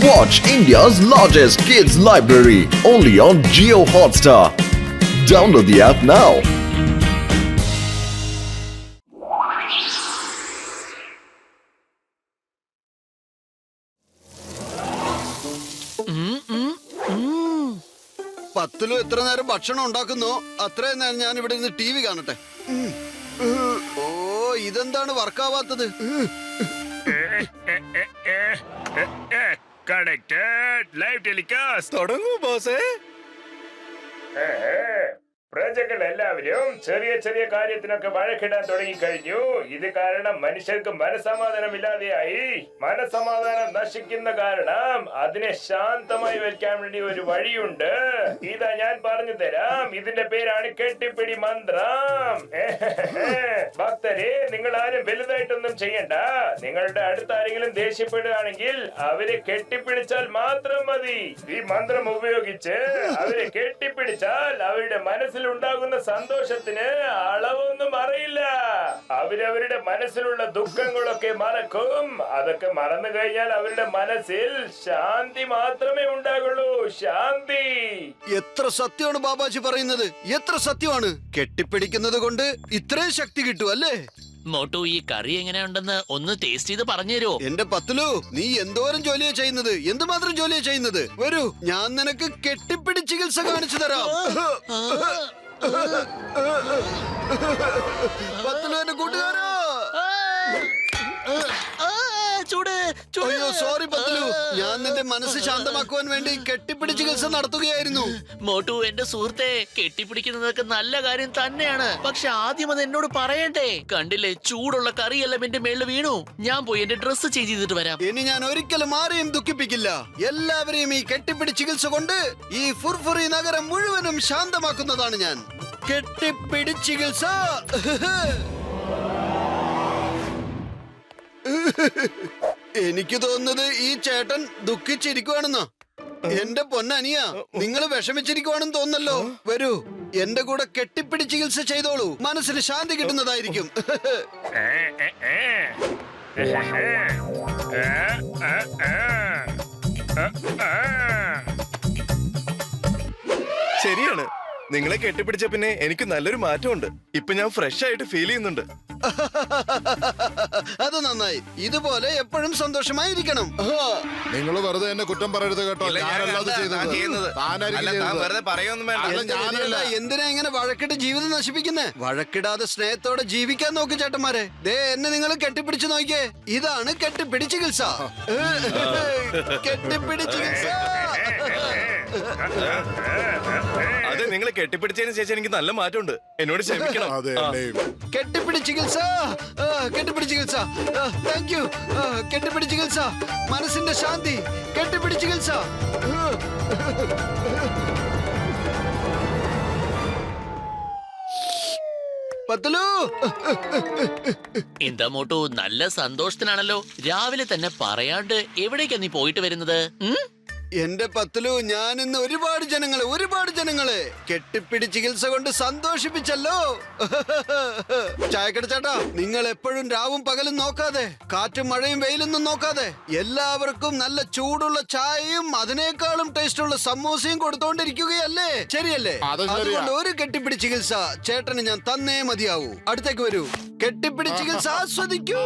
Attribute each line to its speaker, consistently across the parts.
Speaker 1: Watch India's largest kids library only on Jio Hotstar. Download the app now.
Speaker 2: പത്തിലും എത്ര നേരം ഭക്ഷണം ഉണ്ടാക്കുന്നോ അത്രയും നേരം ഞാൻ ഇവിടെ നിന്ന് ടി വി കാണട്ടെ. ഓ ഇതെന്താണ് വർക്കാവാത്തത്?
Speaker 3: Live telecast
Speaker 4: തുടങ്ങൂ ബോസേ.
Speaker 3: പ്രജകൾ എല്ലാവരും ചെറിയ ചെറിയ കാര്യത്തിനൊക്കെ വഴക്കിടാൻ തുടങ്ങിക്കഴിഞ്ഞു. ഇത് കാരണം മനുഷ്യർക്ക് മനസമാധാനമില്ലാതെയായി. മനസമാധാനം നശിക്കുന്ന കാരണം അതിനെ ശാന്തമായി വെക്കാൻ വേണ്ടി ഒരു വഴിയുണ്ട്. ഇതാ ഞാൻ പറഞ്ഞു തരാം. ഇതിന്റെ പേരാണ് കെട്ടിപ്പിടി മന്ത്രം. ഭക്തരെ, നിങ്ങൾ ആരും വലുതായിട്ടൊന്നും ചെയ്യണ്ട. നിങ്ങളുടെ അടുത്ത് ആരെങ്കിലും ദേഷ്യപ്പെടുകയാണെങ്കിൽ അവരെ കെട്ടിപ്പിടിച്ചാൽ മാത്രം മതി. ഈ മന്ത്രം ഉപയോഗിച്ച് അവരെ കെട്ടിപ്പിടിച്ചാൽ അവരുടെ മനസ്സിൽ ഉണ്ടാകുന്ന സന്തോഷത്തിന് അളവൊന്നും അറിയില്ല. അവരവരുടെ മനസ്സിലുള്ള ദുഃഖങ്ങളൊക്കെ മറക്കും. അതൊക്കെ മറന്നു കഴിഞ്ഞാൽ അവരുടെ മനസ്സിൽ ശാന്തി മാത്രമേ ഉണ്ടാകുള്ളൂ. ശാന്തി.
Speaker 2: എത്ര സത്യമാണ് ബാബാജി പറയുന്നത്, എത്ര സത്യമാണ്. കെട്ടിപ്പിടിക്കുന്നത് കൊണ്ട് ഇത്രയും ശക്തി കിട്ടും അല്ലേ?
Speaker 5: മോട്ടു, ഈ കറി എങ്ങനെയുണ്ടെന്ന് ഒന്ന് ടേസ്റ്റ് ചെയ്ത് പറഞ്ഞു തരുമോ?
Speaker 2: എന്റെ പത്തിലു, നീ എന്തോരം ജോലിയാ ചെയ്യുന്നത്, എന്തുമാത്രം ജോലിയാ ചെയ്യുന്നത്. വരൂ, ഞാൻ നിനക്ക് കെട്ടിപ്പിടി ചികിത്സ കാണിച്ചു തരാം. പത്തിലു എന്റെ കൂട്ടുകാരാ. അയ്യോ സോറി പത്തിലു, ഞാൻ നിന്റെ മനസ്സ് ശാന്തമാക്കുവാൻ വേണ്ടി കെട്ടിപ്പിടി ചികിത്സ നടത്തുകയായിരുന്നു.
Speaker 5: മോട്ടു, എന്റെ സുഹൃത്തെ, കെട്ടിപ്പിടിക്കുന്നതൊക്കെ നല്ല കാര്യം തന്നെയാണ്. പക്ഷെ ആദ്യം അത് എന്നോട് പറയണ്ടേ? കണ്ടില്ലേ, ചൂടുള്ള കറിയെല്ലാം എന്റെ മേളിൽ വീണു. ഞാൻ പോയി എന്റെ ഡ്രസ്സ് ചേഞ്ച് ചെയ്തിട്ട് വരാം.
Speaker 2: ഇനി ഞാൻ ഒരിക്കലും ആരെയും ദുഃഖിപ്പിക്കില്ല. എല്ലാവരെയും ഈ കെട്ടിപ്പിടി ചികിത്സ കൊണ്ട് ഈ ഫുർഫുറി നഗരം മുഴുവനും ശാന്തമാക്കുന്നതാണ് ഞാൻ. കെട്ടിപ്പിടി ചികിത്സ. എനിക്ക് തോന്നുന്നത് ഈ ചേട്ടൻ ദുഃഖിച്ചിരിക്കുവാണെന്നാ. എന്റെ പൊന്നനിയ, നിങ്ങൾ വിഷമിച്ചിരിക്കുവാണെന്ന് തോന്നല്ലോ. വരൂ, എന്റെ കൂടെ കെട്ടിപ്പിടി ചികിത്സ ചെയ്തോളൂ. മനസ്സിന് ശാന്തി കിട്ടുന്നതായിരിക്കും.
Speaker 4: ശരിയാണ്, നിങ്ങളെ കെട്ടിപ്പിടിച്ച പിന്നെ എനിക്ക് നല്ലൊരു മാറ്റമുണ്ട്. ഇപ്പൊ ഞാൻ ഫ്രഷ് ആയിട്ട് ഫീൽ ചെയ്യുന്നുണ്ട്.
Speaker 2: അത് നന്നായി. ഇതുപോലെ എപ്പോഴും സന്തോഷമായിരിക്കണം.
Speaker 6: നിങ്ങൾ വെറുതെ എന്നെ കുറ്റം പറയരുത് കേട്ടോ. ഞാനല്ലാതെ ചെയ്തത്.
Speaker 4: വെറുതെ പറയൊന്നും വേണ്ട.
Speaker 2: എന്തിനാ ഇങ്ങനെ വഴക്കിട്ട് ജീവിതം നശിപ്പിക്കുന്നേ? വഴക്കിടാതെ സ്നേഹത്തോടെ ജീവിക്കാൻ നോക്ക് ചേട്ടന്മാരെ. ദേ എന്നെ നിങ്ങൾ കെട്ടിപ്പിടിച്ചു നോക്കിയേ. ഇതാണ് കെട്ടിപ്പിടി ചികിത്സ. കെട്ടിപ്പിടി ചികിത്സ.
Speaker 4: അതെ, നിങ്ങളെ കെട്ടിപ്പിടിച്ചതിന് ശേഷം എനിക്ക് നല്ല മാറ്റമുണ്ട്. എന്നോട് ക്ഷമിക്കണം.
Speaker 2: കെട്ടിപ്പിടി ചികിത്സ. കെട്ടിപ്പിടി ചികിത്സ. Thank you. കെട്ടിപ്പിടി ചികിത്സ. മനസ്സിന്റെ ശാന്തി. കെട്ടിപ്പിടി ചികിത്സ. പത്തലു.
Speaker 5: എന്താ മോട്ടു, നല്ല സന്തോഷത്തിനാണല്ലോ. രാവിലെ തന്നെ പറയാണ്ട് എവിടേക്കാ നീ പോയിട്ട് വരുന്നത്?
Speaker 2: എന്റെ പത്തലു, ഞാൻ ഇന്ന് ഒരുപാട് ജനങ്ങളെ കെട്ടിപ്പിടി ചികിത്സ കൊണ്ട് സന്തോഷിപ്പിച്ചല്ലോ. ചായക്കട ചേട്ടാ, നിങ്ങൾ എപ്പോഴും രാവും പകലും നോക്കാതെ, കാറ്റും മഴയും വെയിലൊന്നും നോക്കാതെ എല്ലാവർക്കും നല്ല ചൂടുള്ള ചായയും അതിനേക്കാളും ടേസ്റ്റുള്ള സമൂസയും കൊടുത്തോണ്ടിരിക്കുകയല്ലേ? ശരിയല്ലേ? അതുകൊണ്ട് ഒരു കെട്ടിപ്പിടി ചികിത്സ ചേട്ടന് ഞാൻ തന്നേ മതിയാവൂ. അടുത്തേക്ക് വരൂ, കെട്ടിപ്പിടി ചികിത്സ ആസ്വദിക്കൂ.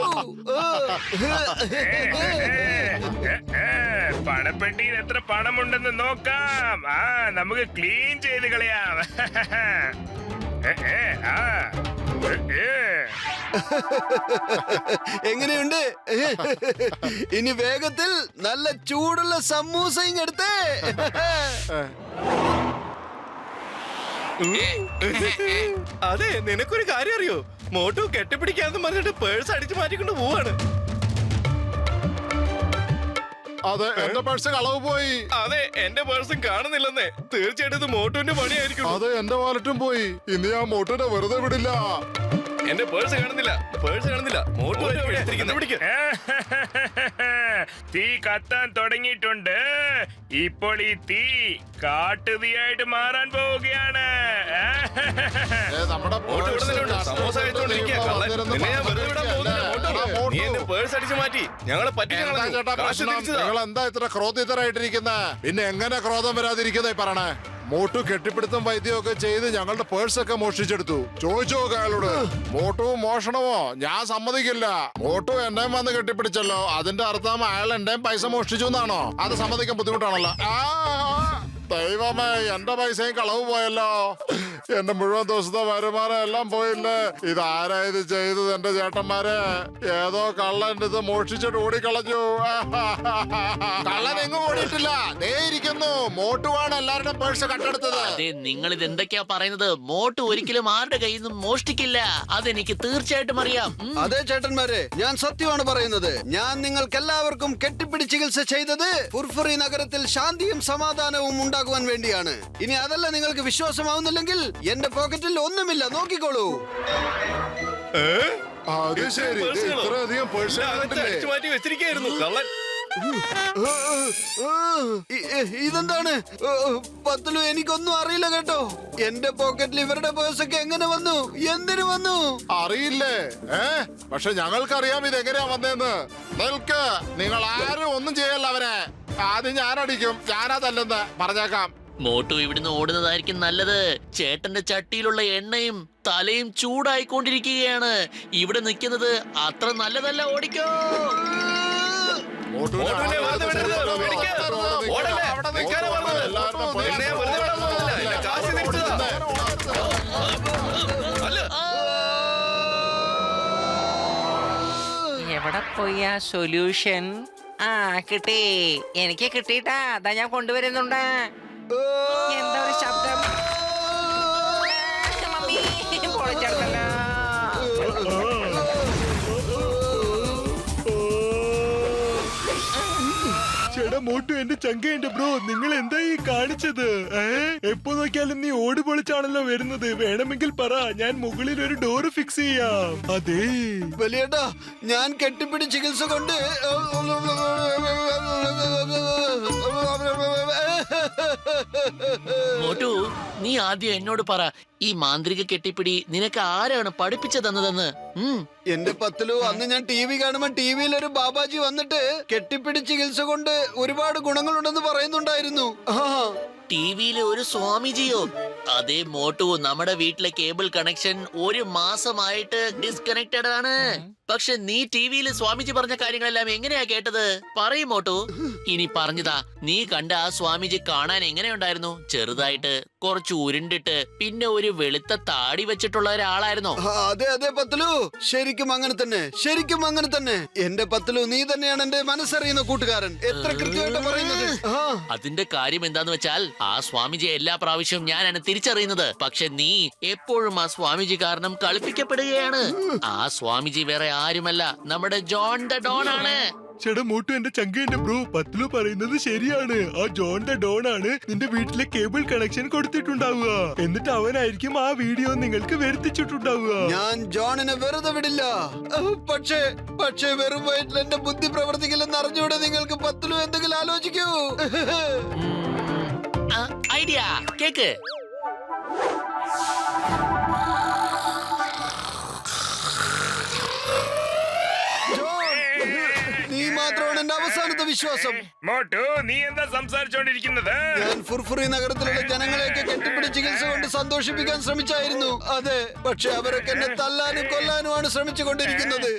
Speaker 3: പണപ്പെട്ടിയിൽ എത്ര പണമുണ്ടെന്ന് നോക്കാം. നമുക്ക് ക്ലീൻ ചെയ്ത് കളയാം.
Speaker 2: എങ്ങനെയുണ്ട്? ഇനി വേഗത്തിൽ നല്ല ചൂടുള്ള സമൂസയും എടുത്തേ.
Speaker 4: അതെ, നിനക്കൊരു കാര്യം അറിയോ? മോട്ടു കെട്ടിപ്പിടിക്കാന്ന് പറഞ്ഞിട്ട് പേഴ്സ് അടിച്ചു മാറ്റിക്കൊണ്ട് പോവാണ്.
Speaker 6: അതെ, എന്റെ പേഴ്സ് കളവ് പോയി.
Speaker 4: അതെ, എന്റെ പേഴ്സും കാണുന്നില്ലെന്നേ. തീർച്ചയായിട്ടും ഇത് മോട്ടുവിന്റെ പണിയായിരിക്കും.
Speaker 6: അതെ, എന്റെ വാലറ്റും പോയി. ഇനി ഞാൻ മോട്ടുവിനെ വെറുതെ വിടില്ല.
Speaker 4: എന്റെ പേഴ്സ് കാണുന്നില്ല. മോട്ടു
Speaker 3: തീ കത്താൻ തുടങ്ങിയിട്ടുണ്ട്. ഇപ്പോൾ ഈ തീ കാട്ടുതീയായിട്ട് മാറാൻ പോവുകയാണ്.
Speaker 6: നമ്മുടെ
Speaker 4: മോട്ടു ഇവിടെ നിന്നുണ്ട്. സമോസ കഴിച്ചോണ്ടിരിക്കുക കള്ളൻ. നിന്നെ ഞാൻ വെറുതെ വിടാൻ പോകുന്നില്ല, മോട്ടു. നീ എന്റെ പേഴ്സ് അടിച്ചു മാറ്റി ഞങ്ങളെ പറ്റിച്ചു
Speaker 6: എന്താ
Speaker 4: കളഞ്ഞു.
Speaker 6: ചേട്ടാ
Speaker 4: കാശ്
Speaker 6: പ്രശ്നം?
Speaker 4: തിരിച്ചതാ.
Speaker 6: നിങ്ങൾ എന്താ ഇത്ര ക്രോധിതരായിട്ടിരിക്കുന്നെ? പിന്നെ എങ്ങനെ ക്രോധം വരാതിരിക്കുന്നേ പറയണേ? മോട്ടു കെട്ടിപ്പിടുത്തം വൈദ്യമൊക്കെ ചെയ്ത് ഞങ്ങളുടെ പേഴ്സൊക്കെ മോഷ്ടിച്ചെടുത്തു. ചോദിച്ചു നോക്ക് അയാളോട്. മോട്ടു മോഷണമോ? ഞാൻ സമ്മതിക്കില്ല. മോട്ടു എന്നെ വന്ന് കെട്ടിപ്പിടിച്ചല്ലോ, അതിന്റെ അർത്ഥം അയാൾ എന്റെ പൈസ മോഷ്ടിച്ചു എന്നാണോ? അത് സമ്മതിക്കാൻ ബുദ്ധിമുട്ടാണല്ലോ. ദൈവമേ, എന്റെ പൈസയും കളവ് പോയല്ലോ. എന്റെ മുഴുവൻ ദിവസത്തെ വരുമാനം എല്ലാം പോയില്ലേ. ഇതാരാ ഇത് ചെയ്തത്? എന്റെ ചേട്ടന്മാരെ, ഏതോ കള്ളൻ ഇത് മോഷ്ടിച്ചിട്ട് ഓടിക്കളഞ്ഞു. കള്ളൻ എങ്ങും ഓടിയിട്ടില്ല, ദേ ഇരിക്കുന്നു. മോട്ടുവാണ് എല്ലാവരുടെയും പേഴ്സ് കട്ടെടുത്തത്.
Speaker 5: അതെ, നിങ്ങൾ ഇത് എന്തൊക്കെയാ പറയുന്നത്? മോട്ടു ഒരിക്കലും ആരുടെ കയ്യിൽ നിന്നും മോഷ്ടിക്കില്ല. അതെനിക്ക് തീർച്ചയായിട്ടും അറിയാം.
Speaker 2: അതെ ചേട്ടന്മാരെ, ഞാൻ സത്യമാണ് പറയുന്നത്. ഞാൻ നിങ്ങൾക്ക് എല്ലാവർക്കും കെട്ടിപ്പിടി ചികിത്സ ചെയ്തത് ഫുർഫുറി നഗരത്തിൽ ശാന്തിയും സമാധാനവും ഉണ്ടാകുവാൻ വേണ്ടിയാണ്. ഇനി അതല്ല നിങ്ങൾക്ക് വിശ്വാസമാവുന്നില്ലെങ്കിൽ എന്റെ പോക്കറ്റിൽ ഒന്നുമില്ല, നോക്കിക്കോളൂ.
Speaker 6: അത് ശരി, ഇത് ഇത്രയധികം പേഴ്സ്
Speaker 4: അടിച്ചു മാറ്റി വെച്ചിരിക്കുകയായിരുന്നു കള്ളൻ.
Speaker 2: ഇതെന്താണ് പത്തലു? എനിക്കൊന്നും അറിയില്ല കേട്ടോ. എന്റെ പോക്കറ്റിൽ ഇവരുടെ പേഴ്സൊക്കെ എങ്ങനെ വന്നു? എന്തിനു വന്നു?
Speaker 6: അറിയില്ലേ? പക്ഷെ ഞങ്ങൾക്കറിയാം ഇത് എങ്ങനെയാ വന്നേന്ന്. നിൽക്ക്, നിങ്ങൾ ആരും ഒന്നും ചെയ്യല്ല അവരെ. ആദ്യം ഞാനടിക്കും, ഞാനതല്ലെന്ന് പറഞ്ഞേക്കാം.
Speaker 5: മോട്ടു ഇവിടുന്ന് ഓടുന്നതായിരിക്കും നല്ലത്. ചേട്ടന്റെ ചട്ടിയിലുള്ള എണ്ണയും തലയും ചൂടായിക്കൊണ്ടിരിക്കുകയാണ്. ഇവിടെ നിൽക്കുന്നത് അത്ര നല്ലതല്ല. ഓടിക്കോ.
Speaker 6: മോട്ടുവിനെ
Speaker 4: മോട്ടുവിനെ വെറുതെ വിടരുത്, പേടിക്ക്. ഓടല്ലേ, അവിടെ നിൽക്കാനാ പറഞ്ഞത്. എന്നെ ഞാൻ വെറുതെ വിടാൻ പോകുന്നില്ല, എന്റെ കാശ് തിരിച്ചതാ. അല്ല,
Speaker 7: എവിടെ പോയി ആ സൊല്യൂഷൻ? ആ കിട്ടി, എനിക്ക് കിട്ടിട്ടാ. അതാ ഞാൻ കൊണ്ടുവരുന്നുണ്ട്. എന്താ ഒരു ശബ്ദം? മമ്മി, പൊളിച്ചെടുത്തല്ലോ.
Speaker 8: ചേട്ടാ മോട്ടു, എന്റെ ചങ്കയുണ്ട് ബ്രോ. നിങ്ങൾ എന്താ ഈ കാണിച്ചത്? എപ്പോ നോക്കിയാലും നീ ഓടി പൊളിച്ചാണല്ലോ വരുന്നത്. വേണമെങ്കിൽ പറ, ഞാൻ മുകളിൽ ഒരു ഡോറ് ഫിക്സ് ചെയ്യാം. അതെ
Speaker 2: വലിയേട്ടാ, ഞാൻ കെട്ടിപ്പിടി ചികിത്സ കൊണ്ട്
Speaker 5: മോട്ടു, നീ ആദ്യം എന്നോട് പറ, ഈ മാന്ത്രിക കെട്ടിപ്പിടി നിനക്ക് ആരാണ് പഠിപ്പിച്ചു തന്നതെന്ന്?
Speaker 2: എന്റെ പത്തലു, അന്ന് ഞാൻ ടി വി കാണുമ്പോ ടിവിയിൽ ഒരു ബാബാജി വന്നിട്ട് കെട്ടിപ്പിടി ചികിത്സ കൊണ്ട് ഒരുപാട് ഗുണങ്ങളുണ്ടെന്ന് പറയുന്നുണ്ടായിരുന്നു.
Speaker 5: ടിവിയിലെ ഒരു സ്വാമിജിയോ? അതേ മോട്ടു, നമ്മുടെ വീട്ടിലെ കേബിൾ കണക്ഷൻ ഒരു മാസമായിട്ട് ഡിസ്കണക്റ്റഡ് ആണ്. പക്ഷെ നീ ടിവിയിൽ സ്വാമിജി പറഞ്ഞ കാര്യങ്ങളെല്ലാം എങ്ങനെയാ കേട്ടത്? പറയും മോട്ടു. ഇനി പറഞ്ഞതാ, നീ കണ്ട ആ സ്വാമിജി കാണാൻ എങ്ങനെയുണ്ടായിരുന്നു? ചെറുതായിട്ട്, കുറച്ച് ഉരുണ്ടിട്ട്, പിന്നെ ഒരു വെളുത്ത താടി വെച്ചിട്ടുള്ള ഒരാളായിരുന്നോ?
Speaker 2: അതെ അതെ പത്തലു, ശരിക്കും അങ്ങനെ തന്നെ, ശരിക്കും അങ്ങനെ തന്നെ. എന്റെ പത്തലു, നീ തന്നെയാണ് എന്റെ മനസ്സറിയുന്ന കൂട്ടുകാരൻ. എത്ര കൃത്യമായിട്ട് പറയുന്നത്.
Speaker 5: അതിന്റെ കാര്യം എന്താന്ന് വെച്ചാൽ, ആ സ്വാമിജി എല്ലാ പ്രാവശ്യവും ഞാനാണ് തിരിച്ചറിയുന്നത്. പക്ഷെ നീ എപ്പോഴും ആ സ്വാമിജി കാരണം കളിപ്പിക്കപ്പെടുകയാണ്. ആ സ്വാമിജി വേറെ ആരുമല്ല, നമ്മുടെ ജോൺ ദ ഡോൺ ആണ്.
Speaker 8: ചേട്ടാ മോട്ടു, എന്റെ ചങ്കയുണ്ട് ബ്രോ. പത്ലു പറയുന്നത് ശരിയാണ്. ആ ജോൺ ദ ഡോൺ ആണ് നിന്റെ വീട്ടിലെ കേബിൾ കണക്ഷൻ കൊടുത്തിട്ടുണ്ടാവുക. എന്നിട്ട് അവനായിരിക്കും ആ വീഡിയോ നിങ്ങൾക്ക് വരുത്തിച്ചിട്ടുണ്ടാവുക.
Speaker 2: ഞാൻ ജോണിനെ വെറുതെ വിടില്ല. പക്ഷേ വെറും വയറ്റിൽ എന്റെ ബുദ്ധി പ്രവർത്തിക്കില്ലെന്ന് അറിഞ്ഞൂടെ നിങ്ങൾക്ക്? പത്തലു, എന്തെങ്കിലും ആലോചിക്കൂ.
Speaker 5: Idea cake.
Speaker 2: നീ മാത്രമാണ് എന്റെ അവസാനത്തെ വിശ്വാസം.
Speaker 3: മോട്ടു, നീ എന്താ സംസാരിച്ചോണ്ടിരിക്കുന്നത്?
Speaker 2: ഞാൻ ഫുർഫുറി നഗരത്തിലുള്ള ജനങ്ങളെയൊക്കെ കെട്ടിപ്പിടി ചികിത്സ കൊണ്ട് സന്തോഷിപ്പിക്കാൻ ശ്രമിച്ചായിരുന്നു. അതെ, പക്ഷെ അവരൊക്കെ എന്നെ തല്ലാനും കൊല്ലാനുമാണ് ശ്രമിച്ചുകൊണ്ടിരിക്കുന്നത്.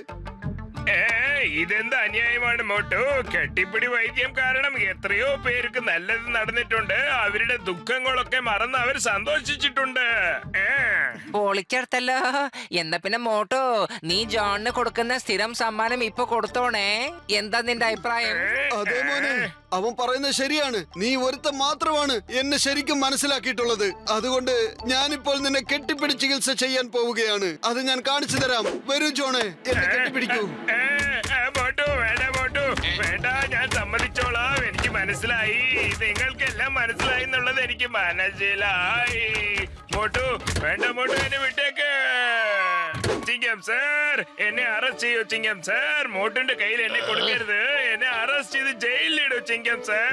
Speaker 3: ഇതെന്ത് അന്യായമാണ് മോട്ടു? കെട്ടിപ്പിടി വൈദ്യം കാരണം എത്രയോ പേർക്ക് നല്ലത് നടന്നിട്ടുണ്ട്. അവരുടെ ദുഃഖങ്ങളൊക്കെ മറന്ന് അവർ സന്തോഷിച്ചിട്ടുണ്ട്.
Speaker 7: പൊളിച്ചെടുത്തല്ലോ. എന്നാ പിന്നെ മോട്ടോ, നീ ജോണിന് കൊടുക്കുന്ന സ്ഥിരം സമ്മാനം ഇപ്പൊ കൊടുത്തോണേ. എന്താ നിന്റെ അഭിപ്രായം?
Speaker 2: അതേ മോനെ, അവൻ പറയുന്നത് ശരിയാണ്. നീ ഒരുത്തൻ മാത്രമാണ് എന്നെ ശരിക്കും മനസ്സിലാക്കിയിട്ടുള്ളത്. അതുകൊണ്ട് ഞാനിപ്പോൾ നിന്നെ കെട്ടിപ്പിടി ചികിത്സ ചെയ്യാൻ പോവുകയാണ്. അത് ഞാൻ കാണിച്ചു തരാം. വരൂ ജോണെ, എന്നെ കെട്ടിപ്പിടിക്കൂ.
Speaker 3: മോട്ടു, വേണ്ട മോട്ടു, വേണ്ട, ഞാൻ സമ്മതിച്ചോളാം. എനിക്ക് മനസ്സിലായി, നിങ്ങൾക്കെല്ലാം മനസ്സിലായി എന്നുള്ളത് എനിക്ക് മനസ്സിലായി. മോട്ടു, വേണ്ട മോട്ടു, എന്നെ വിട്ടേക്ക്. ചിങ്കം സാർ എന്നെ അറസ്റ്റ് ചെയ്യൂ ചിങ്കം സാർ മോട്ടുന്റെ കയ്യിൽ എന്നെ കൊടുക്കരുത് എന്നെ അറസ്റ്റ് ചെയ്ത് ജയിലിലിടൂ ചിങ്കം സാർ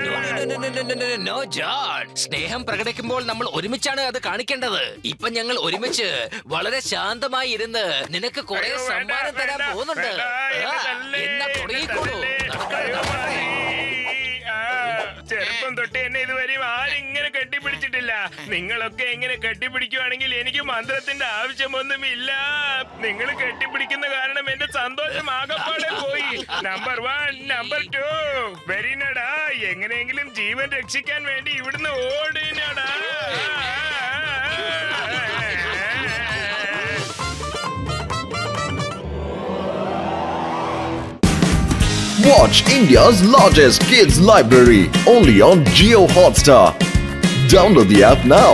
Speaker 7: നോ ജോൺ സ്നേഹം പ്രകടിക്കുമ്പോൾ നമ്മൾ ഒരുമിച്ചാണ് അത് കാണിക്കേണ്ടത് ഇപ്പൊ ഞങ്ങൾ ഒരുമിച്ച് വളരെ ശാന്തമായി ഇരുന്ന് നിനക്ക് കുറെ
Speaker 3: അയ്യോ, വേണ്ട,
Speaker 7: സമ്മാനം തരാൻ
Speaker 3: വേണ്ട,
Speaker 7: പോകുന്നുണ്ട്
Speaker 3: വേണ്ട, എന്നെ തല്ലല്ലേ,
Speaker 7: എന്നാ
Speaker 3: എന്നെ
Speaker 7: തുടങ്ങിക്കോളൂ
Speaker 3: തല്ലല്ലേ. അയ്യോ, മതി. ആ, ചെറുപ്പം തൊട്ട് എന്നെ ഇതുവരെയും ആരിങ്ങനെ കെട്ടിപ്പിടിച്ചിട്ടില്ല നിങ്ങളൊക്കെ എങ്ങനെ കെട്ടിപ്പിടിക്കുവാണെങ്കിൽ എനിക്ക് മന്ത്രത്തിന്റെ ആവശ്യമൊന്നുമില്ല നിങ്ങൾ കെട്ടിപ്പിടിക്കുന്ന കാരണം എന്റെ സന്തോഷം ആകപ്പാടെ പോയി നമ്പർ 1 നമ്പർ 2 വെരിനടാ എങ്ങനെയെങ്കിലും ജീവൻ രക്ഷിക്കാൻ വേണ്ടി ഇവിടുന്ന് ഓടിനടാ
Speaker 1: Watch India's largest kids library only on Geo Hotstar. Download the app now.